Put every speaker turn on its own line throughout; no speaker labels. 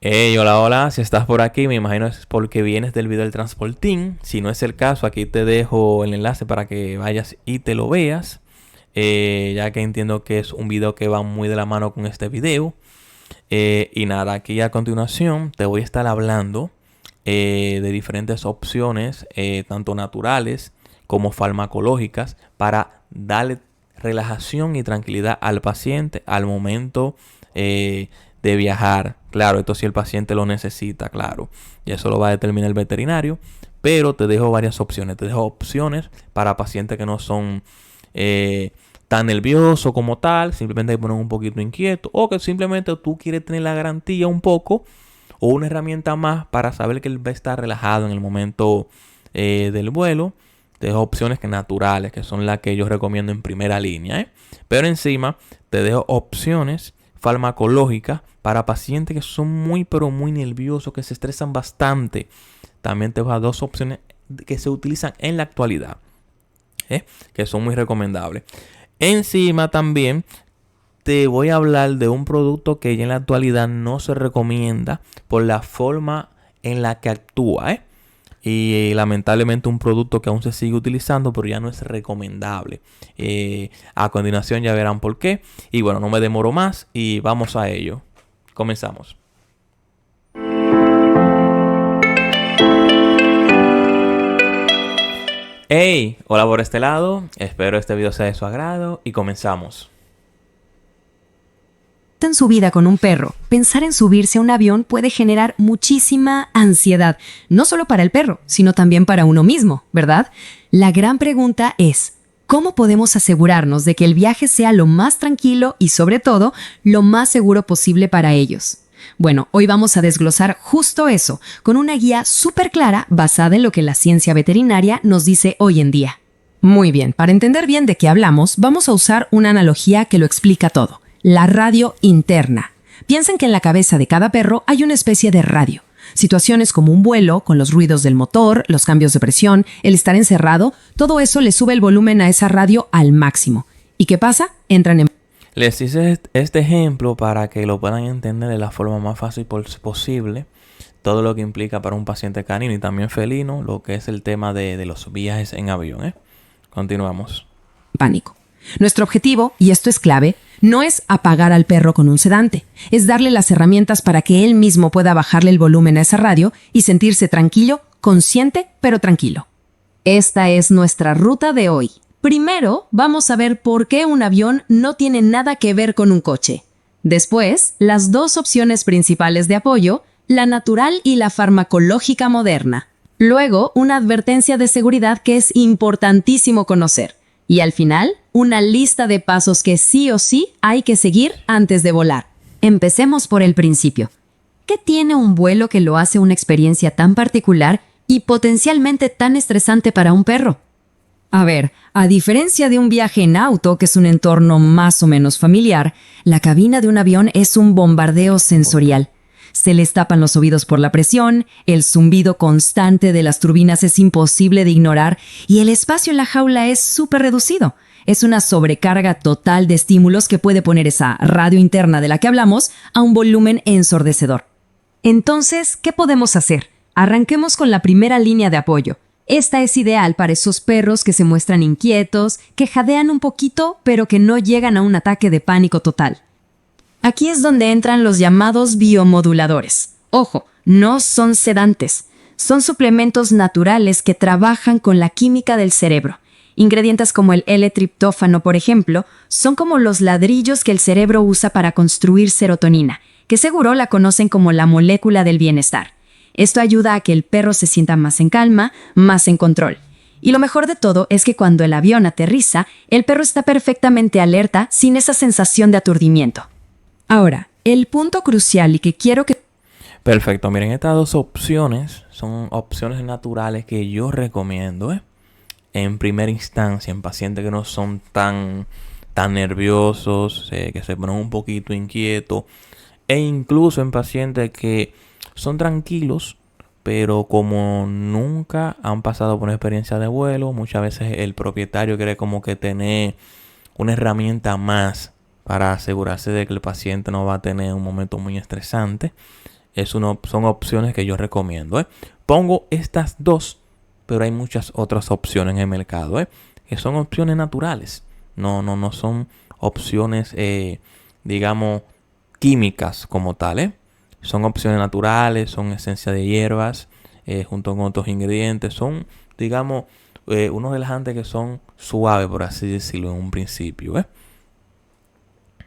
Hey, hola, hola, si estás por aquí, me imagino es porque vienes del video del Transportín. Si no es el caso, aquí te dejo el enlace para que vayas y te lo veas. Ya que entiendo que es un video que va muy de la mano con este video. Y nada, aquí a continuación te voy a estar hablando de diferentes opciones, tanto naturales como farmacológicas, para darle relajación y tranquilidad al paciente al momento de viajar. Claro, esto si el paciente lo necesita, claro. Y eso lo va a determinar el veterinario. Pero te dejo varias opciones. Te dejo opciones para pacientes que no son tan nerviosos como tal. Simplemente que ponen un poquito inquieto. O que simplemente tú quieres tener la garantía un poco. O una herramienta más para saber que él va a estar relajado en el momento del vuelo. Te dejo opciones naturales, que son las que yo recomiendo en primera línea. Pero encima te dejo opciones farmacológicas para pacientes que son muy pero muy nerviosos, que se estresan bastante. También te voy a dar dos opciones que se utilizan en la actualidad, que son muy recomendables. Encima también te voy a hablar de un producto que ya en la actualidad no se recomienda por la forma en la que actúa, y lamentablemente un producto que aún se sigue utilizando, pero ya no es recomendable. A continuación ya verán por qué. Y bueno, no me demoro más y vamos a ello. Comenzamos. Hey, hola por este lado. Espero este video sea de su agrado y comenzamos.
En su vida con un perro, pensar en subirse a un avión puede generar muchísima ansiedad, no solo para el perro, sino también para uno mismo, ¿verdad? La gran pregunta es, ¿cómo podemos asegurarnos de que el viaje sea lo más tranquilo y, sobre todo, lo más seguro posible para ellos? Bueno, hoy vamos a desglosar justo eso, con una guía súper clara basada en lo que la ciencia veterinaria nos dice hoy en día. Muy bien, para entender bien de qué hablamos, vamos a usar una analogía que lo explica todo. La radio interna. Piensen que en la cabeza de cada perro hay una especie de radio. Situaciones como un vuelo, con los ruidos del motor, los cambios de presión, el estar encerrado, todo eso le sube el volumen a esa radio al máximo. ¿Y qué pasa? Entran en...
Les hice este ejemplo para que lo puedan entender de la forma más fácil posible. Todo lo que implica para un paciente canino y también felino, lo que es el tema de los viajes en avión. Continuamos.
Pánico. Nuestro objetivo, y esto es clave, no es apagar al perro con un sedante, es darle las herramientas para que él mismo pueda bajarle el volumen a esa radio y sentirse tranquilo, consciente, pero tranquilo. Esta es nuestra ruta de hoy. Primero, vamos a ver por qué un avión no tiene nada que ver con un coche. Después, las dos opciones principales de apoyo, la natural y la farmacológica moderna. Luego, una advertencia de seguridad que es importantísimo conocer. Y al final, una lista de pasos que sí o sí hay que seguir antes de volar. Empecemos por el principio. ¿Qué tiene un vuelo que lo hace una experiencia tan particular y potencialmente tan estresante para un perro? A ver, a diferencia de un viaje en auto, que es un entorno más o menos familiar, la cabina de un avión es un bombardeo sensorial. Se les tapan los oídos por la presión, el zumbido constante de las turbinas es imposible de ignorar y el espacio en la jaula es súper reducido. Es una sobrecarga total de estímulos que puede poner esa radio interna de la que hablamos a un volumen ensordecedor. Entonces, ¿qué podemos hacer? Arranquemos con la primera línea de apoyo. Esta es ideal para esos perros que se muestran inquietos, que jadean un poquito, pero que no llegan a un ataque de pánico total. Aquí es donde entran los llamados biomoduladores. Ojo, no son sedantes. Son suplementos naturales que trabajan con la química del cerebro. Ingredientes como el L-triptófano, por ejemplo, son como los ladrillos que el cerebro usa para construir serotonina, que seguro la conocen como la molécula del bienestar. Esto ayuda a que el perro se sienta más en calma, más en control. Y lo mejor de todo es que cuando el avión aterriza, el perro está perfectamente alerta sin esa sensación de aturdimiento. Ahora, el punto crucial y que quiero que...
Perfecto, miren, estas dos opciones son opciones naturales que yo recomiendo, en primera instancia en pacientes que no son tan nerviosos, que se ponen un poquito inquietos, e incluso en pacientes que son tranquilos, pero como nunca han pasado por una experiencia de vuelo, muchas veces el propietario quiere como que tener una herramienta más para asegurarse de que el paciente no va a tener un momento muy estresante. Son opciones que yo recomiendo, ¿eh? Pongo estas dos, pero hay muchas otras opciones en el mercado, ¿eh? Que son opciones naturales. No son opciones, digamos, químicas como tal, ¿eh? Son opciones naturales, son esencia de hierbas, junto con otros ingredientes. Son, digamos, unos relajantes que son suaves, por así decirlo, en un principio, ¿eh?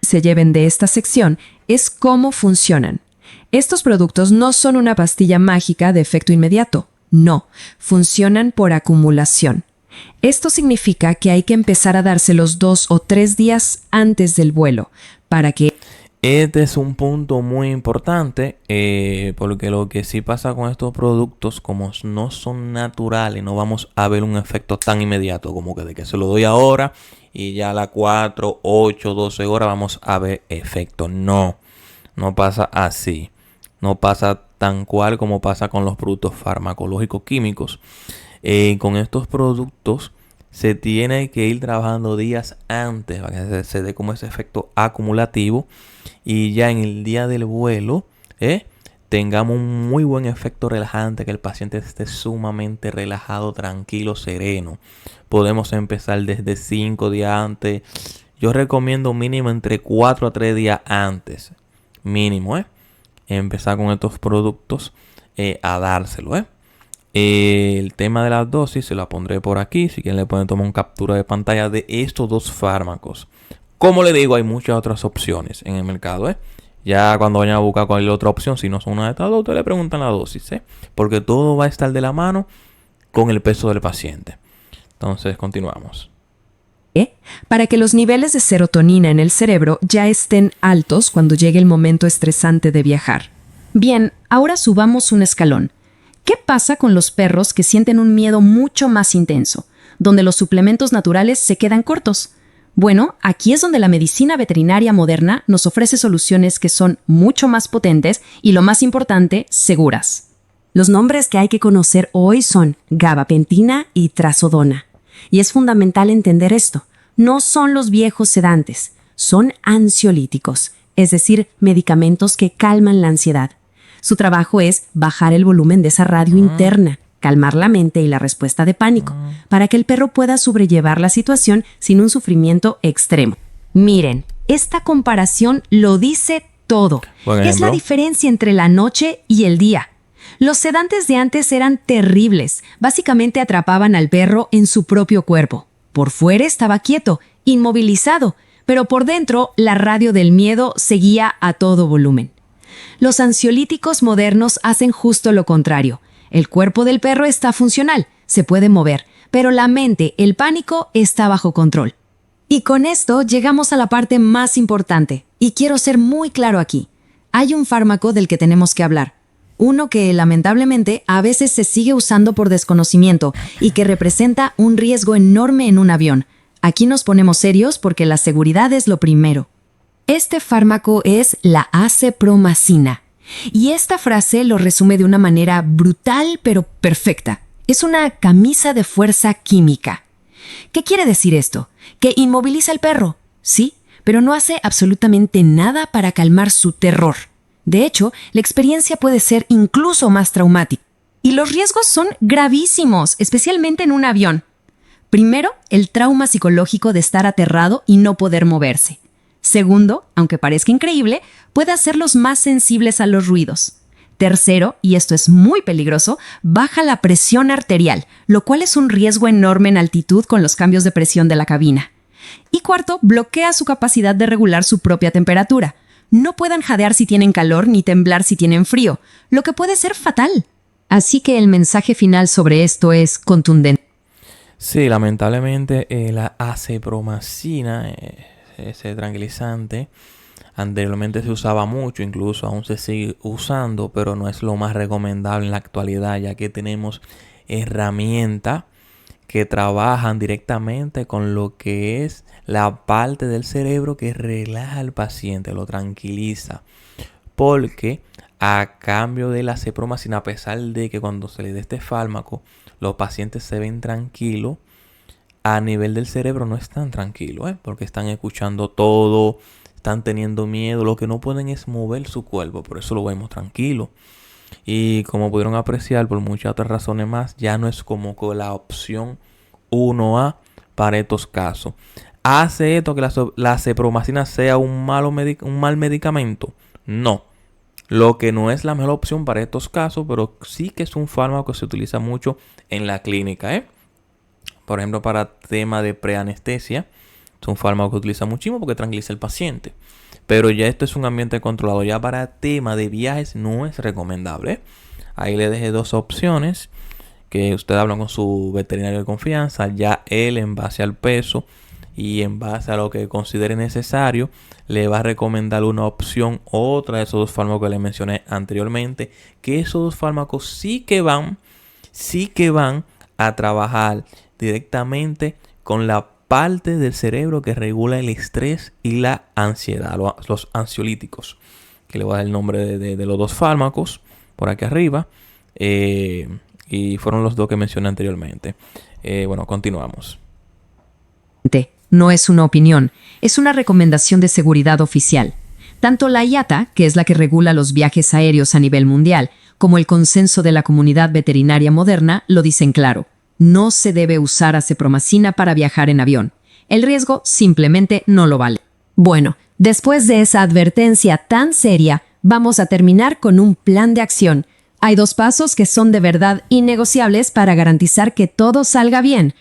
Se lleven de esta sección es cómo funcionan. Estos productos no son una pastilla mágica de efecto inmediato. No, funcionan por acumulación. Esto significa que hay que empezar a dárselos 2 o 3 días antes del vuelo para que...
Este es un punto muy importante, porque lo que sí pasa con estos productos, como no son naturales, no vamos a ver un efecto tan inmediato como que de que se lo doy ahora y ya a las 4, 8, 12 horas vamos a ver efecto. No pasa así. No pasa tan cual como pasa con los productos farmacológicos químicos. Con estos productos se tiene que ir trabajando días antes para que se dé como ese efecto acumulativo y ya en el día del vuelo tengamos un muy buen efecto relajante, que el paciente esté sumamente relajado, tranquilo, sereno. Podemos empezar desde 5 días antes. Yo recomiendo mínimo entre 4 a 3 días antes. Mínimo, empezar con estos productos a dárselo, El tema de las dosis se la pondré por aquí. Si quieren le pueden tomar una captura de pantalla de estos dos fármacos. Como le digo, hay muchas otras opciones en el mercado, Ya cuando vayan a buscar cualquier otra opción, si no son una de estas dos, ustedes le preguntan la dosis, Porque todo va a estar de la mano con el peso del paciente. Entonces, continuamos.
Para que los niveles de serotonina en el cerebro ya estén altos cuando llegue el momento estresante de viajar. Bien, ahora subamos un escalón. ¿Qué pasa con los perros que sienten un miedo mucho más intenso, donde los suplementos naturales se quedan cortos? Bueno, aquí es donde la medicina veterinaria moderna nos ofrece soluciones que son mucho más potentes y, lo más importante, seguras. Los nombres que hay que conocer hoy son gabapentina y trazodona. Y es fundamental entender esto. No son los viejos sedantes, son ansiolíticos, es decir, medicamentos que calman la ansiedad. Su trabajo es bajar el volumen de esa radio interna, calmar la mente y la respuesta de pánico, para que el perro pueda sobrellevar la situación sin un sufrimiento extremo. Miren, esta comparación lo dice todo. Es la diferencia entre la noche y el día. Los sedantes de antes eran terribles. Básicamente atrapaban al perro en su propio cuerpo. Por fuera estaba quieto, inmovilizado, pero por dentro la radio del miedo seguía a todo volumen. Los ansiolíticos modernos hacen justo lo contrario. El cuerpo del perro está funcional, se puede mover, pero la mente, el pánico, está bajo control. Y con esto llegamos a la parte más importante, y quiero ser muy claro aquí. Hay un fármaco del que tenemos que hablar. Uno que, lamentablemente, a veces se sigue usando por desconocimiento y que representa un riesgo enorme en un avión. Aquí nos ponemos serios porque la seguridad es lo primero. Este fármaco es la acepromacina. Y esta frase lo resume de una manera brutal pero perfecta. Es una camisa de fuerza química. ¿Qué quiere decir esto? Que inmoviliza al perro, sí, pero no hace absolutamente nada para calmar su terror. De hecho, la experiencia puede ser incluso más traumática. Y los riesgos son gravísimos, especialmente en un avión. Primero, el trauma psicológico de estar aterrado y no poder moverse. Segundo, aunque parezca increíble, puede hacerlos más sensibles a los ruidos. Tercero, y esto es muy peligroso, baja la presión arterial, lo cual es un riesgo enorme en altitud con los cambios de presión de la cabina. Y cuarto, bloquea su capacidad de regular su propia temperatura. No pueden jadear si tienen calor ni temblar si tienen frío, lo que puede ser fatal. Así que el mensaje final sobre esto es contundente.
Sí, lamentablemente la acepromacina, ese tranquilizante, anteriormente se usaba mucho, incluso aún se sigue usando, pero no es lo más recomendable en la actualidad, ya que tenemos herramientas que trabajan directamente con lo que es la parte del cerebro que relaja al paciente, lo tranquiliza. Porque a cambio de la acepromacina, a pesar de que cuando se le dé este fármaco, los pacientes se ven tranquilos, a nivel del cerebro no están tranquilos, porque están escuchando todo, están teniendo miedo, lo que no pueden es mover su cuerpo, por eso lo vemos tranquilo. Y como pudieron apreciar, por muchas otras razones más, ya no es como que la opción 1A para estos casos. ¿Hace esto que la cepromacina sea un mal medicamento? No. Lo que no es la mejor opción para estos casos, pero sí que es un fármaco que se utiliza mucho en la clínica, Por ejemplo, para tema de preanestesia, es un fármaco que se utiliza muchísimo porque tranquiliza al paciente. Pero ya esto es un ambiente controlado. Ya para tema de viajes no es recomendable. Ahí le dejé dos opciones que usted habla con su veterinario de confianza. Ya él, en base al peso y en base a lo que considere necesario, le va a recomendar una opción, otra de esos dos fármacos que le mencioné anteriormente. Que esos dos fármacos sí que van a trabajar directamente con la parte del cerebro que regula el estrés y la ansiedad, los ansiolíticos, que le voy a dar el nombre de los dos fármacos por aquí arriba, y fueron los dos que mencioné anteriormente. Bueno, continuamos.
No es una opinión, es una recomendación de seguridad oficial. Tanto la IATA, que es la que regula los viajes aéreos a nivel mundial, como el consenso de la comunidad veterinaria moderna lo dicen claro. No se debe usar acepromacina para viajar en avión. El riesgo simplemente no lo vale. Bueno, después de esa advertencia tan seria, vamos a terminar con un plan de acción. Hay 2 pasos que son de verdad innegociables para garantizar que todo salga bien.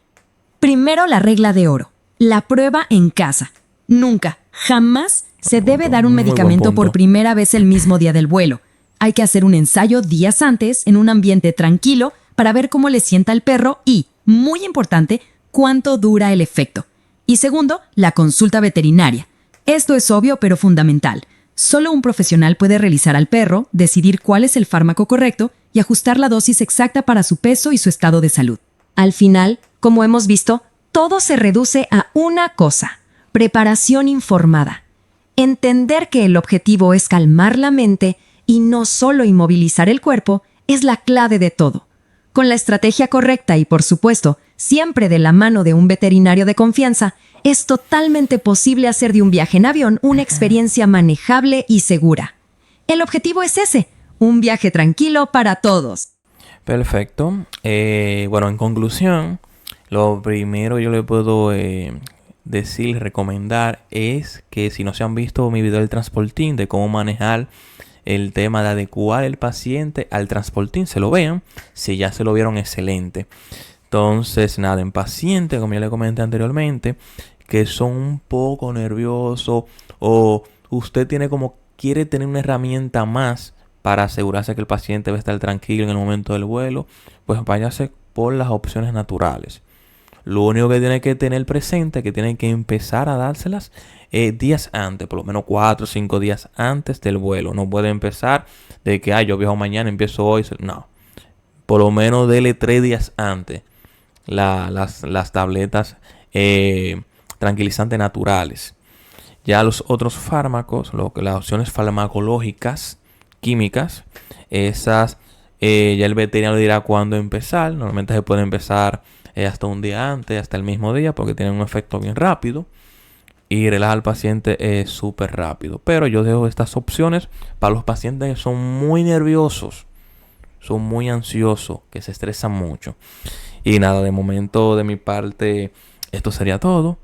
Primero, la regla de oro. La prueba en casa. Nunca, jamás se debe dar un medicamento por primera vez el mismo día del vuelo. Hay que hacer un ensayo días antes en un ambiente tranquilo para ver cómo le sienta al perro y, muy importante, cuánto dura el efecto. Y segundo, la consulta veterinaria. Esto es obvio pero fundamental. Solo un profesional puede realizar al perro, decidir cuál es el fármaco correcto y ajustar la dosis exacta para su peso y su estado de salud. Al final, como hemos visto, todo se reduce a una cosa: preparación informada. Entender que el objetivo es calmar la mente y no solo inmovilizar el cuerpo es la clave de todo. Con la estrategia correcta y, por supuesto, siempre de la mano de un veterinario de confianza, es totalmente posible hacer de un viaje en avión una experiencia manejable y segura. El objetivo es ese, un viaje tranquilo para todos.
Perfecto. Bueno, en conclusión, lo primero yo le puedo decir, recomendar, es que si no se han visto mi video del transportín de cómo manejar el tema de adecuar el paciente al transportín, se lo vean. Si ya se lo vieron, excelente. Entonces, nada, en pacientes, como ya le comenté anteriormente, que son un poco nerviosos o usted quiere tener una herramienta más para asegurarse que el paciente va a estar tranquilo en el momento del vuelo, pues váyase por las opciones naturales. Lo único que tiene que tener presente es que tiene que empezar a dárselas días antes, por lo menos 4 o 5 días antes del vuelo. No puede empezar de que yo viajo mañana, empiezo hoy. No, por lo menos dele 3 días antes las tabletas tranquilizantes naturales. Ya los otros fármacos, las opciones farmacológicas, químicas, esas ya el veterinario dirá cuándo empezar. Normalmente se puede empezar hasta un día antes, hasta el mismo día, porque tienen un efecto bien rápido y relaja al paciente súper rápido. Pero yo dejo estas opciones para los pacientes que son muy nerviosos, son muy ansiosos, que se estresan mucho. Y nada, de momento de mi parte esto sería todo.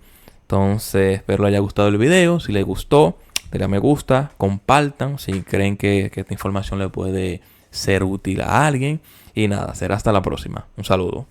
Entonces espero les haya gustado el video. Si les gustó, denle a me gusta, compartan si creen que esta información le puede ser útil a alguien. Y nada, será hasta la próxima. Un saludo.